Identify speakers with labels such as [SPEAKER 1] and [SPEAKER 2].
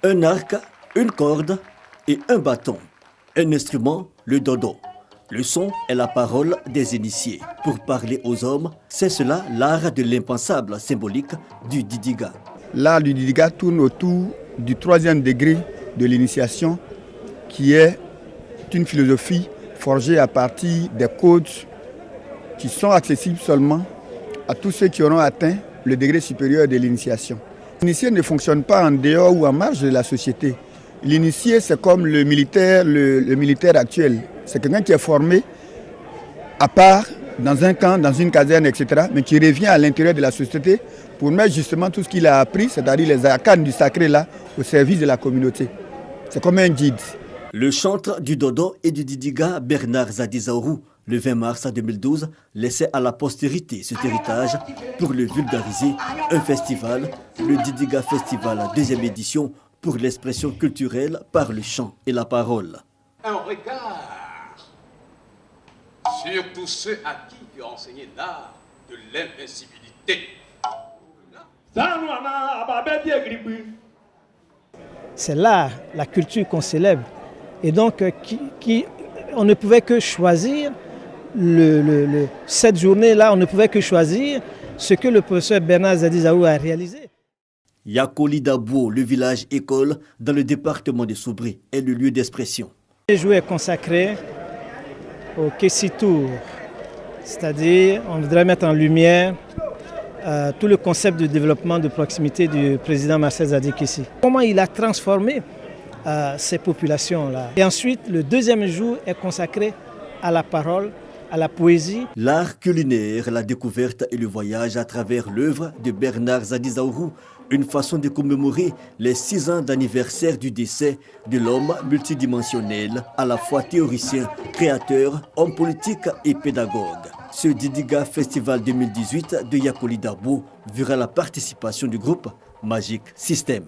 [SPEAKER 1] Un arc, une corde et un bâton. Un instrument, le dodo. Le son est la parole des initiés. Pour parler aux hommes, c'est cela l'art de l'impensable symbolique du Didiga.
[SPEAKER 2] L'art du Didiga tourne autour du 3e degré de l'initiation, qui est une philosophie forgée à partir des codes qui sont accessibles seulement à tous ceux qui auront atteint le degré supérieur de l'initiation. L'initié ne fonctionne pas en dehors ou en marge de la société. L'initié, c'est comme le militaire actuel. C'est quelqu'un qui est formé à part, dans un camp, dans une caserne, etc., mais qui revient à l'intérieur de la société pour mettre justement tout ce qu'il a appris, c'est-à-dire les arcanes du sacré là, au service de la communauté. C'est comme un guide.
[SPEAKER 1] Le chantre du dodo et du Didiga, Bernard Zadizaourou, le 20 mars 2012, laissait à la postérité cet héritage pour le vulgariser. Un festival, le Didiga Festival 2e édition, pour l'expression culturelle par le chant et la parole.
[SPEAKER 3] Un regard sur tous ceux à qui tu as enseigné l'art de l'invincibilité.
[SPEAKER 4] C'est l'art, la culture qu'on célèbre. Et donc, on ne pouvait que choisir, cette journée-là, on ne pouvait que choisir ce que le professeur Bernard Zadizaourou a réalisé.
[SPEAKER 1] Yakoli Dabo, le village école dans le département de Soubré, est le lieu d'expression.
[SPEAKER 4] Le jour est consacré au Kessitour, c'est-à-dire on voudrait mettre en lumière tout le concept de développement de proximité du président Marcel Zadi Kessi. Comment il a transformé ces populations-là. Et ensuite, le 2e jour est consacré à la parole, à la poésie.
[SPEAKER 1] L'art culinaire, la découverte et le voyage à travers l'œuvre de Bernard Zadizaourou, une façon de commémorer les 6 ans d'anniversaire du décès de l'homme multidimensionnel, à la fois théoricien, créateur, homme politique et pédagogue. Ce Didiga Festival 2018 de Yakoli Dabo verra la participation du groupe Magic System.